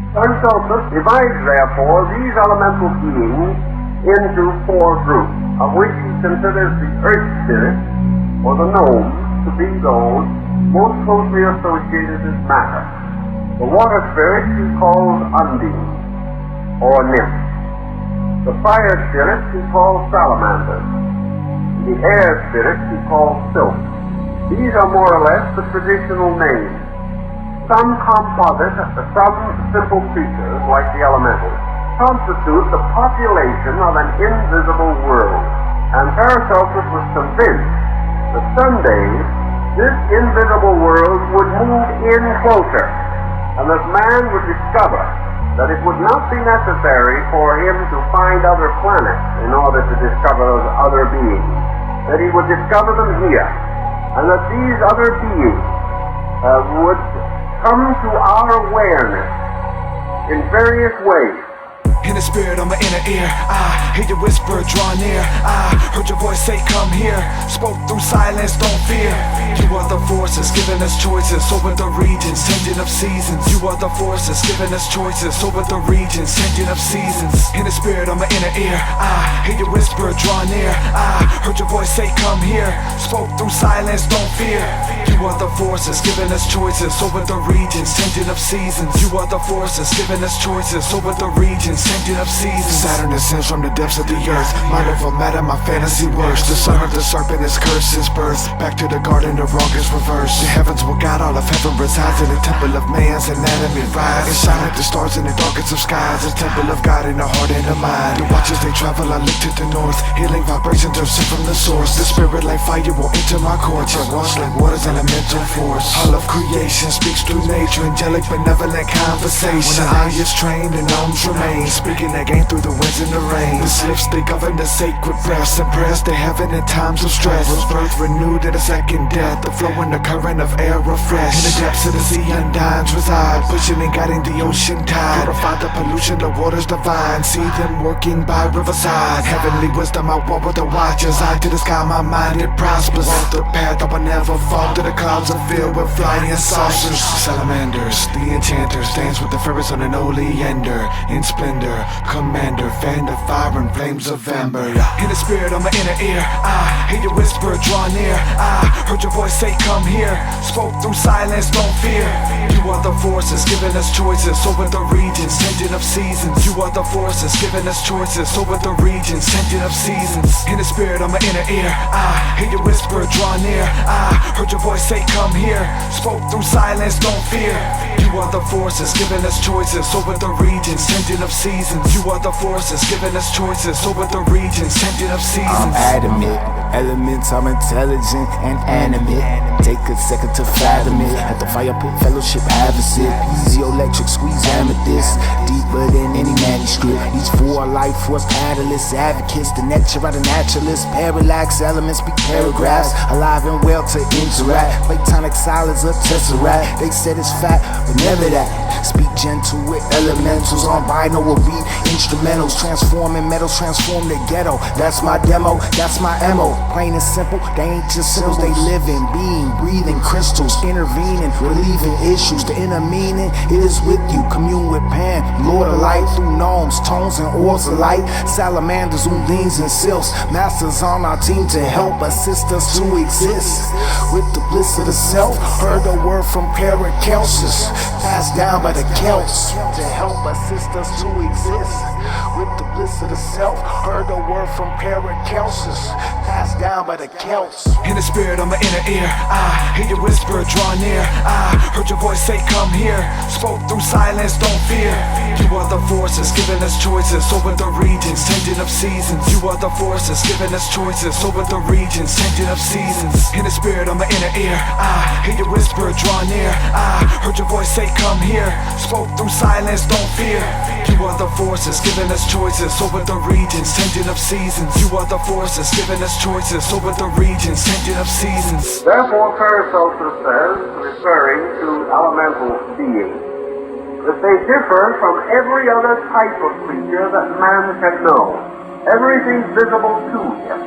Paracelsus divides, therefore, these elemental beings into four groups, of which he considers the earth spirits, or the gnomes, to be those most closely associated with matter. The water spirits he calls undines, or nymphs. The fire spirits he calls salamanders. The air spirits he calls sylphs. These are more or less the traditional names. Some composite, some simple creatures, like the elementals, constitute the population of an invisible world. And Paracelsus was convinced that someday this invisible world would move in closer, and that man would discover that it would not be necessary for him to find other planets in order to discover those other beings, that he would discover them here, and that these other beings would come to our awareness in various ways. In the spirit of my inner ear, I hear your whisper, draw near. I heard your voice say, come here. Spoke through silence, don't fear. You are the forces, giving us choices over the regions, changing of seasons. You are the forces, giving us choices over the regions, changing of seasons. In the spirit of my inner ear, I hear your whisper, draw near. I heard your voice say, come here. Spoke through silence, don't fear. You are the forces, giving us choices over the regions, changing of seasons. You are the forces, giving us choices over the regions, changing of seasons. Saturn descends from the depths of the earth. My level matter, my fantasy works. The son of the serpent is cursed since birth. Back to the garden, the wrong is reversed. The heavens will guide, all of heaven resides in the temple of man's anatomy rise. It shine like the stars in the darkest of skies. The temple of God in the heart and the mind. The watches they travel, I look to the north. Healing vibrations are sent from the source. The spirit like fire will enter my courts. It walks like waters, elemental force. All of creation speaks through nature. Angelic benevolent conversation. When the eye is trained, the gnomes remain. Speaking again through the winds and the rain. The slips they govern the sacred breaths and prayers to heaven in times of stress. Birth renewed at a second death. The flow and the current of air refresh. In the depths of the sea undines reside, pushing and guiding the ocean tide. Purify the pollution, the waters divine. See them working by riverside. Heavenly wisdom, I walk with the watchers. Eye to the sky, my mind it prospers. Walk the path, I will never fall. To the clouds are filled with flying saucers. Salamanders, the enchanters, dance with the fairies on an oleander. In splendor, commander, fan the fire and flames of amber. In the spirit of my inner ear, I hear your whisper, draw near. I heard your voice say, come here. Spoke through silence, don't fear. You are the forces, giving us choices over the regions, changing of seasons. You are the forces, giving us choices over the regions, changing of seasons. In the spirit of my inner ear, I hear your whisper, draw near. I heard your voice say, come here. Spoke through silence, don't fear. You are the forces, giving us choices over the regions, changing of seasons. You are the forces, giving us choices over the regions, changing of seasons. I'm adamant, elements are intelligent and animate. Take a second to fathom it. At the fire pit fellowship, have a sip. Piezoelectric squeeze amethyst, deeper than any manuscript. Each four life force catalysts, advocates, the nature of the naturalist. Parallax elements speak paragraphs, alive and well to interact. Platonic solids of tesseract. They said it's fat, but never that. Speak gentle with elementals on binaural beat instrumentals. Transforming metals, transform the ghetto. That's my demo, that's my MO. Plain and simple, they ain't just symbols. They live in being, breathing crystals, intervening, relieving issues. The inner meaning is with you. Commune with Pan, Lord of light through gnomes, tones and orbs of light. Salamanders, undines and sylphs. Masters on our team to help assist us to exist with the bliss of the self. Heard a word from Paracelsus, passed down by the Celts to help assist us to exist with the bliss of the self. Heard a word from Paracelsus, passed down by the Celts. In the spirit of my inner ear, I hear your whisper, draw near. I heard your voice say, come here. Spoke through silence, don't fear. You are the forces, giving us choices over the regions, changing of seasons. You are the forces, giving us choices over the regions, changing of seasons. In the spirit of my inner ear, I hear your whisper, draw near. I heard your voice say, come here. Spoke through silence, don't fear. You are the forces, giving us choices over the regions, changing of seasons. You are the forces, giving us choices over the regions, changing of seasons. Therefore, Paracelsus says, referring to elemental beings, that they differ from every other type of creature that man can know. Everything visible to him.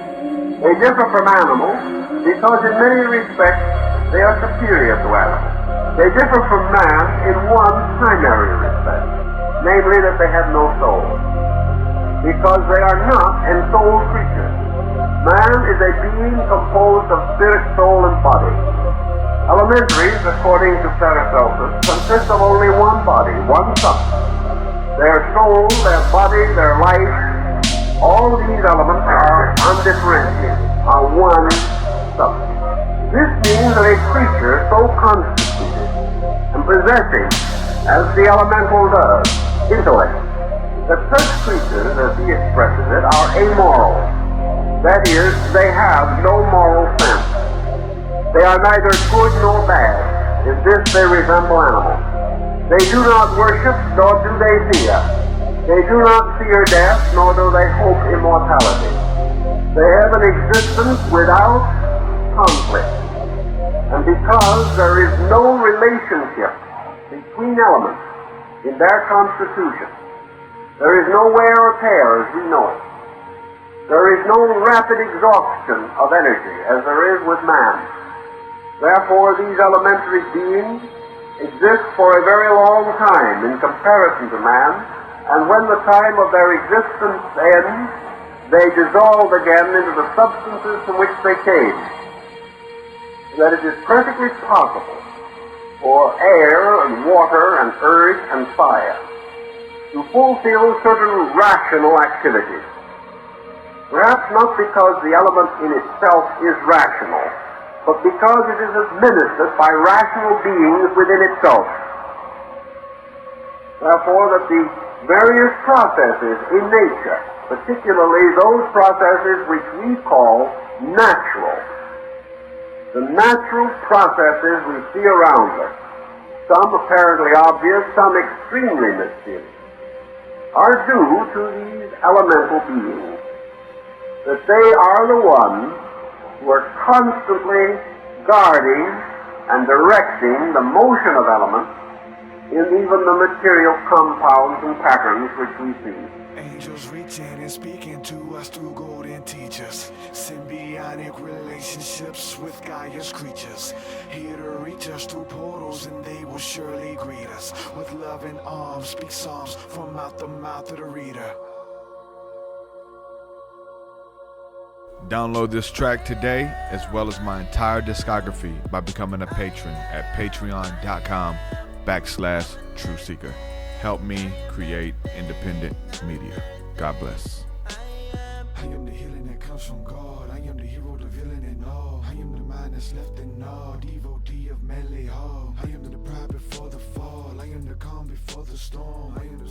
They differ from animals because in many respects they are superior to animals. They differ from man in one primary respect. namely that they have no soul, because they are not ensouled creatures. Man is a being composed of spirit, soul, and body. Elementaries, according to Paracelsus, consist of only one body, one substance. Their soul, their body, their life, all these elements are undifferentiated, are one substance. This means that a creature so constituted and possessing, as the elemental does, intellect, that such creatures, as he expresses it, are amoral. That is, they have no moral sense. They are neither good nor bad. In this they resemble animals. They do not worship, nor do they fear. They do not fear death, nor do they hope immortality. They have an existence without conflict. And because there is no relationship between elements in their constitution, there is no wear or tear as we know it. There is no rapid exhaustion of energy as there is with man. Therefore, these elementary beings exist for a very long time in comparison to man, and when the time of their existence ends, they dissolve again into the substances from which they came. That it is perfectly possible for air and water and earth and fire to fulfill certain rational activities. Perhaps not because the element in itself is rational, but because it is administered by rational beings within itself. Therefore, that the various processes in nature, particularly those processes which we call natural, the natural processes we see around us, some apparently obvious, some extremely mysterious, are due to these elemental beings, that they are the ones who are constantly guarding and directing the motion of elements in even the material compounds and patterns which we see. Angels reaching and speaking to us through golden teachers. Symbiotic relationships with Gaia's creatures. Here to reach us through portals, and they will surely greet us with loving arms. Speak psalms from mouth to mouth of the reader. Download this track today, as well as my entire discography, by becoming a patron at patreon.com/TruthSeekah. Help me create independent media. God bless. I am the healing that comes from God. I am the hero, the villain, and all. I am the mind that's left in awe, devotee of Melee Hall. I am the pride before the fall. I am the calm before the storm. I am the